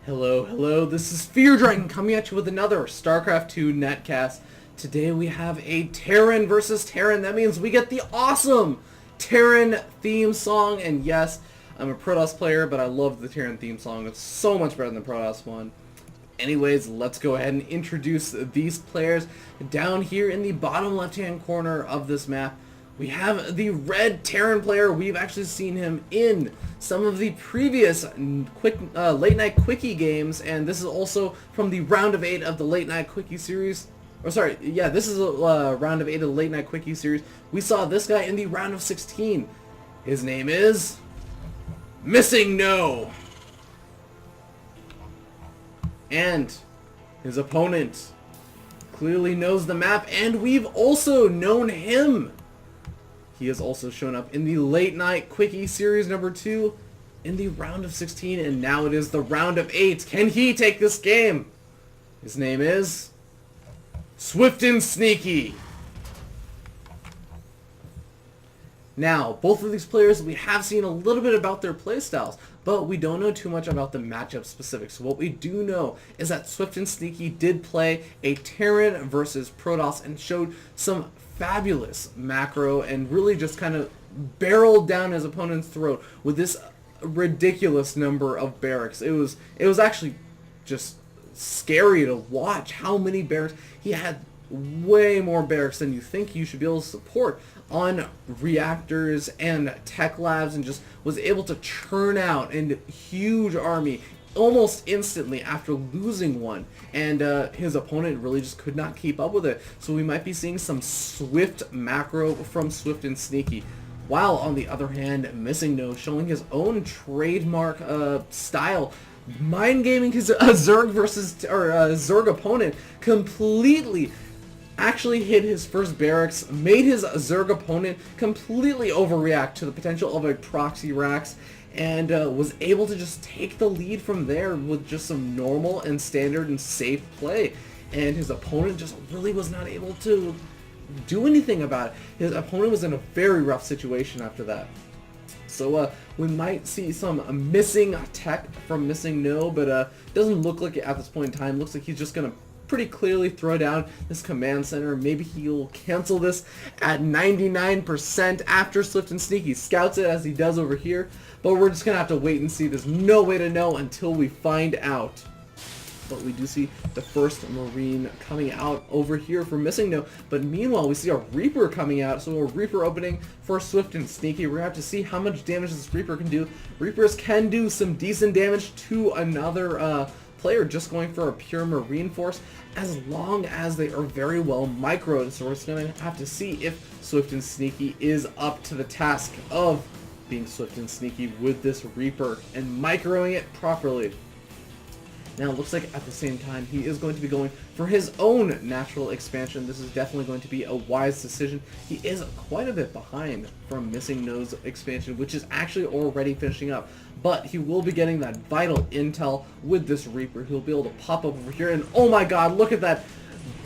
Hello, this is Fear Dragon coming at you with another StarCraft 2 netcast. Today we have a Terran versus Terran. That means we get the awesome Terran theme song. And yes, I'm a Protoss player, but I love the Terran theme song. It's so much better than the Protoss one. Anyways, let's go ahead and introduce these players. Down here in the bottom left-hand corner of this map, we have the red Terran player. We've actually seen him in some of the previous late night Quickie games, and this is also from the round of 8 of the late night Quickie series. Or sorry, yeah, this is a round of 8 of the late night Quickie series. We saw this guy in the round of 16. His name is MissingNo. And his opponent clearly knows the map, and we've also known him. He has also shown up in the late night Quickie series number 2 in the round of 16, and now it is the round of 8. Can he take this game? His name is SwiftnSneaky. Now, both of these players, we have seen a little bit about their playstyles, but we don't know too much about the matchup specifics. So what we do know is that SwiftnSneaky did play a Terran versus Protoss and showed some fabulous macro and really just kind of barreled down his opponent's throat with this ridiculous number of barracks. It was actually just scary to watch how many barracks. He had way more barracks than you think you should be able to support on reactors and tech labs, and just was able to churn out a huge army almost instantly after losing one, and his opponent really just could not keep up with it. So we might be seeing some swift macro from SwiftnSneaky, while on the other hand, MissingNo showing his own trademark style, mind gaming his Zerg opponent completely. Actually hit his first barracks, made his Zerg opponent completely overreact to the potential of a proxy Rax, and was able to just take the lead from there with just some normal and standard and safe play. And his opponent just really was not able to do anything about it. His opponent was in a very rough situation after that. So we might see some missing tech from MissingNo, but doesn't look like it at this point in time. Looks like he's just going to pretty clearly throw down this command center. Maybe he'll cancel this at 99% after SwiftnSneaky scouts it, as he does over here. But we're just gonna have to wait and see. There's no way to know until we find out. But we do see the first Marine coming out over here for MissingNo. But meanwhile, we see a Reaper coming out. So a Reaper opening for SwiftnSneaky. We're going to have to see how much damage this Reaper can do. Reapers can do some decent damage to another player just going for a pure Marine force, as long as they are very well microed. So we're just going to have to see if SwiftnSneaky is up to the task of being SwiftnSneaky with this Reaper and microing it properly. Now it looks like at the same time he is going to be going for his own natural expansion. This is definitely going to be a wise decision. He is quite a bit behind from MissingNo's expansion, which is actually already finishing up. But he will be getting that vital intel with this Reaper. He'll be able to pop up over here, and oh my god, look at that.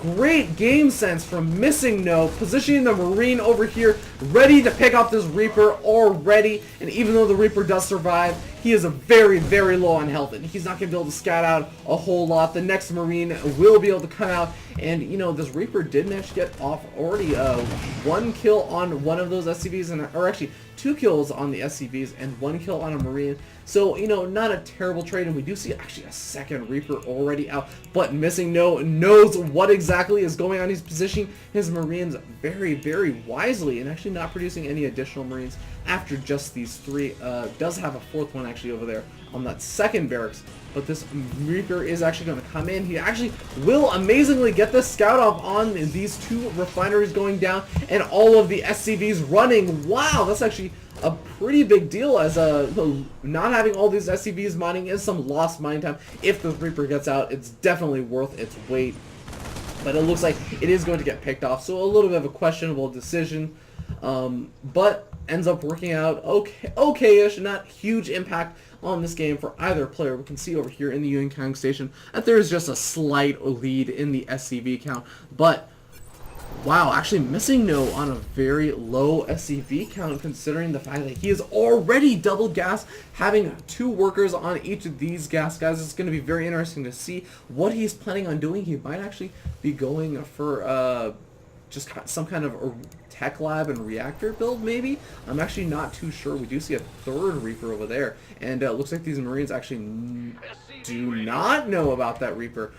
Great game sense from MissingNo, positioning the Marine over here, ready to pick up this Reaper already. And even though the Reaper does survive, he is very, very low on health, and he's not going to be able to scout out a whole lot. The next Marine will be able to come out, and you know, this Reaper did manage to get off already one kill on one of those SCVs, and or actually 2 kills on the SCVs and 1 kill on a Marine. So, you know, not a terrible trade, and we do see actually a second Reaper already out, but MissingNo knows what exactly is going on. He's positioning his Marines very, very wisely, and actually not producing any additional Marines after just these 3. Does have a 4th one actually over there on that second barracks, but this Reaper is actually going to come in. He actually will amazingly get the scout off on these 2 refineries going down, and all of the SCVs running. Wow, that's actually a pretty big deal, as not having all these SCVs mining is some lost mine time. If the Reaper gets out, it's definitely worth its weight, but it looks like it is going to get picked off, so a little bit of a questionable decision, but ends up working out okay-ish. Not huge impact on this game for either player. We can see over here in the Union counting station that there is just a slight lead in the SCV count, but Wow, actually MissingNo on a very low SCV count considering the fact that he is already double gas, having 2 workers on each of these gas guys. It's going to be very interesting to see what he's planning on doing. He might actually be going for just some kind of a tech lab and reactor build, maybe? I'm actually not too sure. We do see a 3rd Reaper over there, and it looks like these Marines actually do not know about that Reaper.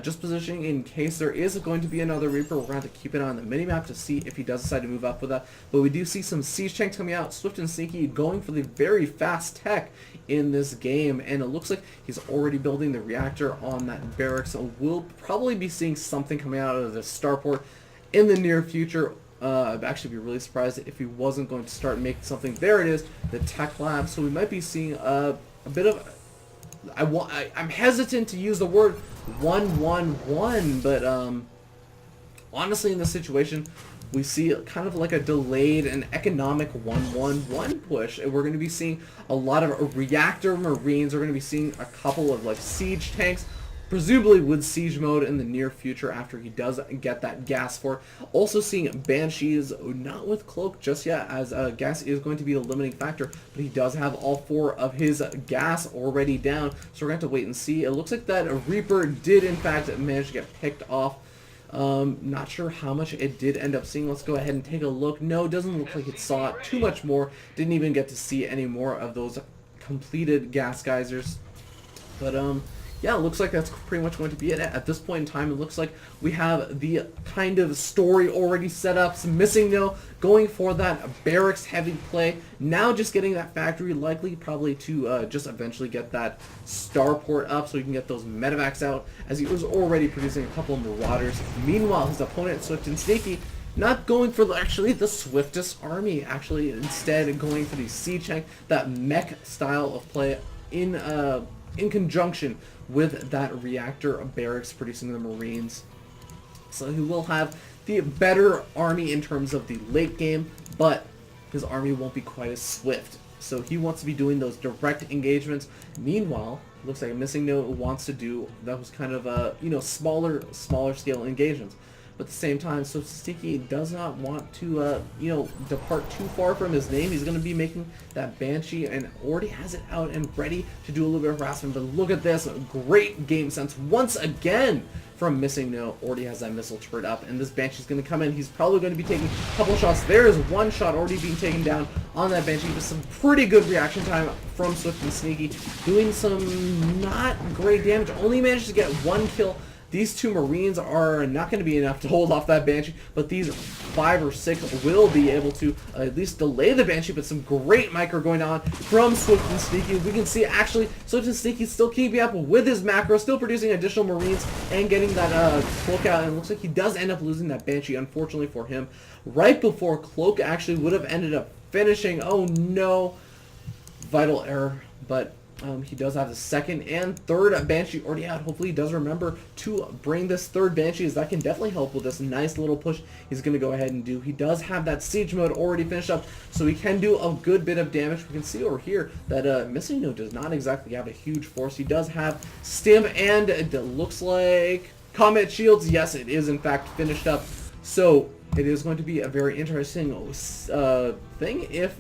Just positioning in case there is going to be another Reaper. We're going to have to keep it on the minimap to see if he does decide to move up with that. But we do see some siege tanks coming out. SwiftnSneaky going for the very fast tech in this game. And it looks like he's already building the reactor on that barracks. So we'll probably be seeing something coming out of the starport in the near future. I'd actually be really surprised if he wasn't going to start making something. There it is, the tech lab. So we might be seeing a bit of... I'm hesitant to use the word 1-1-1, but honestly in this situation we see kind of like a delayed and economic 1-1-1 push, and we're going to be seeing a lot of reactor Marines. We're going to be seeing a couple of like siege tanks, presumably with siege mode in the near future after he does get that gas for. Also seeing Banshees, not with Cloak just yet, as gas is going to be a limiting factor, but he does have all 4 of his gas already down, so we're going to have to wait and see. It looks like that Reaper did in fact manage to get picked off. Not sure how much it did end up seeing. Let's go ahead and take a look. No, it doesn't look like it saw too much more. Didn't even get to see any more of those completed gas geysers. But yeah, it looks like that's pretty much going to be it. At this point in time, it looks like we have the kind of story already set up. Some MissingNo going for that barracks heavy play. Now just getting that factory, likely probably to just eventually get that starport up so he can get those medevacs out, as he was already producing a couple of Marauders. Meanwhile, his opponent, SwiftnSneaky, not going for actually the swiftest army, actually instead going for the siege tank, that mech style of play in conjunction with that reactor barracks producing the Marines. So he will have the better army in terms of the late game, but his army won't be quite as swift. So he wants to be doing those direct engagements. Meanwhile, looks like MissingNo wants to do those kind of smaller scale engagements. But at the same time, SwiftnSneaky does not want to, depart too far from his name. He's going to be making that Banshee and already has it out and ready to do a little bit of harassment. But look at this. Great game sense once again from MissingNo. Already has that missile turret up, and this Banshee's going to come in. He's probably going to be taking a couple shots. There is 1 shot already being taken down on that Banshee with some pretty good reaction time from SwiftnSneaky. Doing some not great damage. Only managed to get 1 kill. These 2 Marines are not going to be enough to hold off that Banshee, but these 5 or 6 will be able to at least delay the Banshee. But some great micro going on from SwiftnSneaky. We can see actually SwiftnSneaky still keeping up with his macro, still producing additional Marines and getting that Cloak out. And it looks like he does end up losing that Banshee, unfortunately for him, right before Cloak actually would have ended up finishing. Oh no, vital error, but he does have the 2nd and 3rd Banshee already out. Hopefully he does remember to bring this 3rd Banshee, as that can definitely help with this nice little push he's going to go ahead and do. He does have that siege mode already finished up, so he can do a good bit of damage. We can see over here that MissingNo does not exactly have a huge force. He does have Stim and it looks like Combat Shields. Yes, it is in fact finished up. So it is going to be a very interesting thing if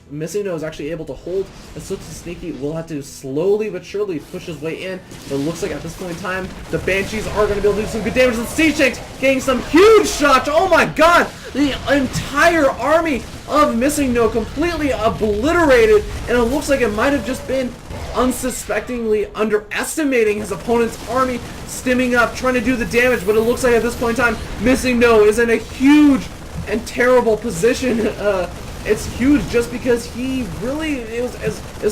MissingNo is actually able to hold. And SwiftnSneaky will have to slowly but surely push his way in. But it looks like at this point in time, the Banshees are going to be able to do some good damage. And siege tanks getting some huge shots. Oh my god! The entire army of MissingNo completely obliterated. And it looks like it might have just been unsuspectingly underestimating his opponent's army, stimming up, trying to do the damage. But it looks like at this point in time, MissingNo is in a huge and terrible position. It's huge just because he really is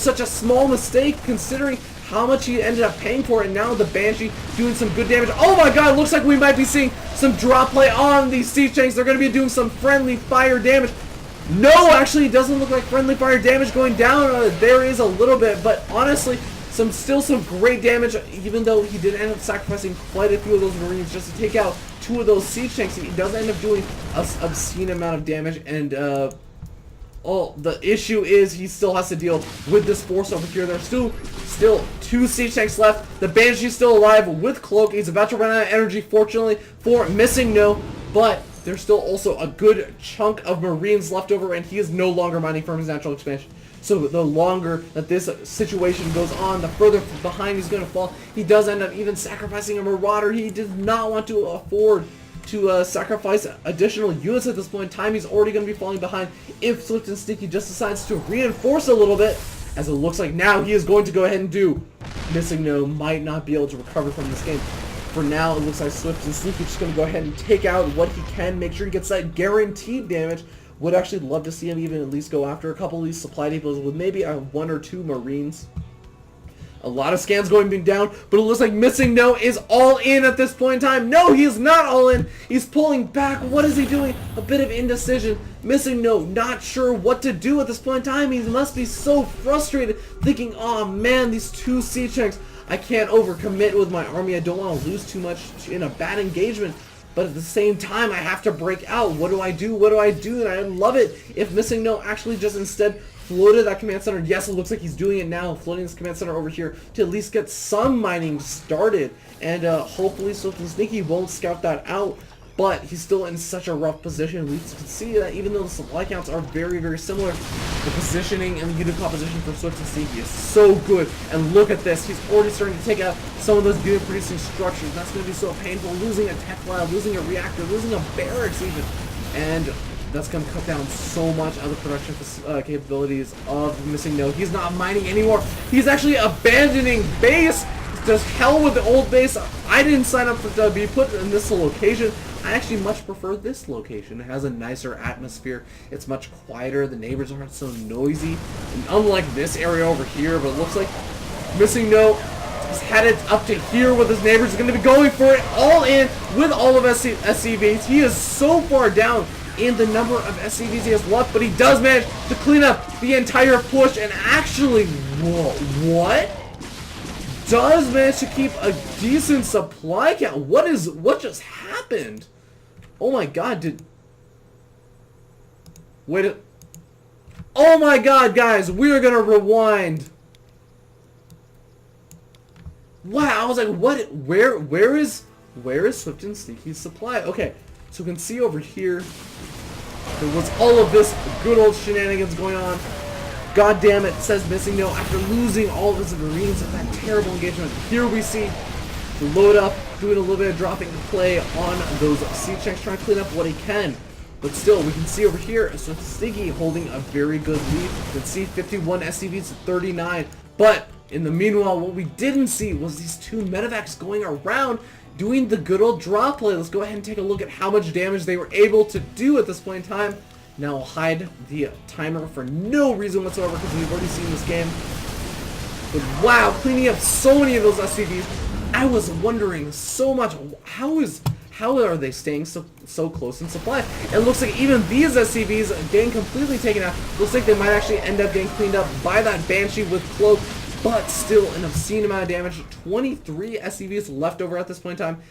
such a small mistake considering how much he ended up paying for it. And now the Banshee doing some good damage. Oh my god, it looks like we might be seeing some drop play on these siege tanks. They're going to be doing some friendly fire damage. No, actually, it doesn't look like friendly fire damage going down. There is a little bit, but honestly, still some great damage, even though he did end up sacrificing quite a few of those Marines just to take out 2 of those siege tanks. He does end up doing an obscene amount of damage, and the issue is he still has to deal with this force over here. There's still 2 siege tanks left. The Banshee's still alive with Cloak. He's about to run out of energy, fortunately, for MissingNo. But there's still also a good chunk of Marines left over, and he is no longer mining from his natural expansion. So the longer that this situation goes on, the further behind he's going to fall. He does end up even sacrificing a Marauder. He does not want to afford to sacrifice additional units at this point in time. He's already going to be falling behind if SwiftnSneaky just decides to reinforce a little bit, as it looks like now he is going to go ahead and do. MissingNo might not be able to recover from this game. For now, it looks like SwiftnSneaky just going to go ahead and take out what he can, make sure he gets that guaranteed damage. Would actually love to see him even at least go after a couple of these supply depots with maybe one or two Marines. A lot of scans going down, but it looks like MissingNo is all in at this point in time. No, he is not all in. He's pulling back. What is he doing? A bit of indecision. MissingNo not sure what to do at this point in time. He must be so frustrated, thinking, oh man, these two siege tanks. I can't overcommit with my army. I don't want to lose too much in a bad engagement. But at the same time, I have to break out. What do I do? What do I do? And I love it if MissingNo actually just instead floated that command center. Yes, it looks like he's doing it now, floating this command center over here to at least get some mining started. And hopefully SwiftnSneaky won't scout that out. But he's still in such a rough position. We can see that even though the supply counts are very, very similar, the positioning and the unit composition for SwiftnSneaky is so good. And look at this. He's already starting to take out some of those unit producing structures. That's going to be so painful. Losing a tech lab, losing a reactor, losing a barracks even. And that's going to cut down so much of the production capabilities of MissingNo. He's not mining anymore. He's actually abandoning base. Just hell with the old base. I didn't sign up to be put in this location. I actually much prefer this location. It has a nicer atmosphere. It's much quieter. The neighbors aren't so noisy. And unlike this area over here, but it looks like MissingNo is headed up to here with his neighbors. He's going to be going for it all in with all of SCVs. He is so far down in the number of SCVs he has left, but he does manage to clean up the entire push and actually, what? Does manage to keep a decent supply count. What just happened? Oh my god, oh my god, guys, we're gonna rewind. Wow, I was like, what? Where is SwiftnSneaky's supply? Okay, so we can see over here there was all of this good old shenanigans going on. God damn it, says MissingNo after losing all of his Marines in that terrible engagement. Here we see the load up, doing a little bit of dropping the play on those siege tanks, trying to clean up what he can. But still, we can see over here, SwiftnSneaky holding a very good lead. You can see 51 SCVs to 39. But in the meanwhile, what we didn't see was these two medevacs going around doing the good old drop play. Let's go ahead and take a look at how much damage they were able to do at this point in time. Now I'll hide the timer for no reason whatsoever because we've already seen this game. But wow, cleaning up so many of those SCVs. I was wondering so much, how are they staying so close in supply? It looks like even these SCVs getting completely taken out. Looks like they might actually end up getting cleaned up by that Banshee with Cloak, but still an obscene amount of damage. 23 SCVs left over at this point in time.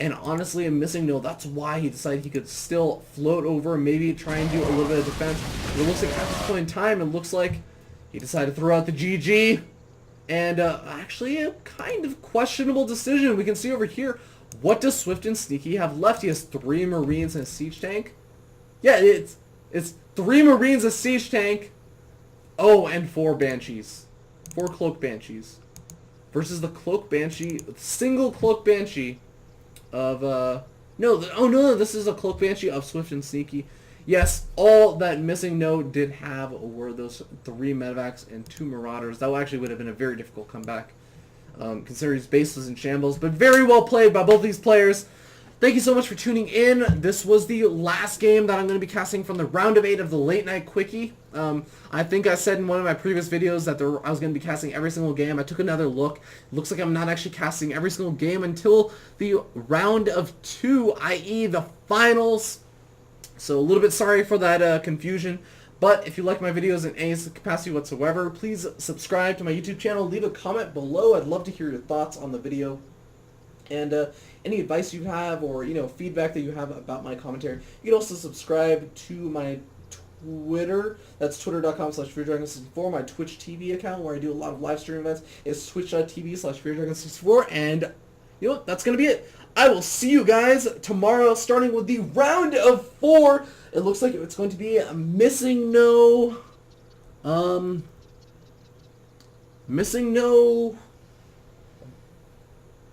And honestly, I'm MissingNo. That's why he decided he could still float over and maybe try and do a little bit of defense. But it looks like at this point in time, it looks like he decided to throw out the GG. And actually a kind of questionable decision. We can see over here, what does SwiftnSneaky have left? He has 3 Marines and a siege tank. Yeah, it's 3 Marines, a siege tank. Oh, and 4 Banshees. 4 Cloak Banshees. Versus the Cloak Banshee, single Cloak Banshee of no, this is a Cloak Banshee of SwiftnSneaky. Yes, all that MissingNo did have were those 3 medevacs and 2 Marauders. That actually would have been a very difficult comeback, considering his base was in shambles. But very well played by both these players. Thank you so much for tuning in. This was the last game that I'm going to be casting from the round of 8 of the late night Quickie. I think I said in one of my previous videos that I was going to be casting every single game. I took another look. It looks like I'm not actually casting every single game until the round of 2, i.e. the finals. So a little bit sorry for that confusion. But if you like my videos in any capacity whatsoever, please subscribe to my YouTube channel. Leave a comment below. I'd love to hear your thoughts on the video. And any advice you have or, feedback that you have about my commentary. You can also subscribe to my Twitter. That's twitter.com/FearDragon64. My Twitch TV account where I do a lot of live stream events is twitch.tv/FearDragon64. And, that's going to be it. I will see you guys tomorrow, starting with the round of 4. It looks like it's going to be MissingNo. MissingNo.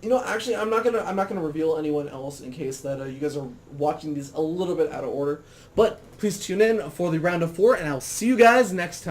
You know, actually, I'm not gonna reveal anyone else in case that you guys are watching these a little bit out of order. But please tune in for the round of 4, and I'll see you guys next time.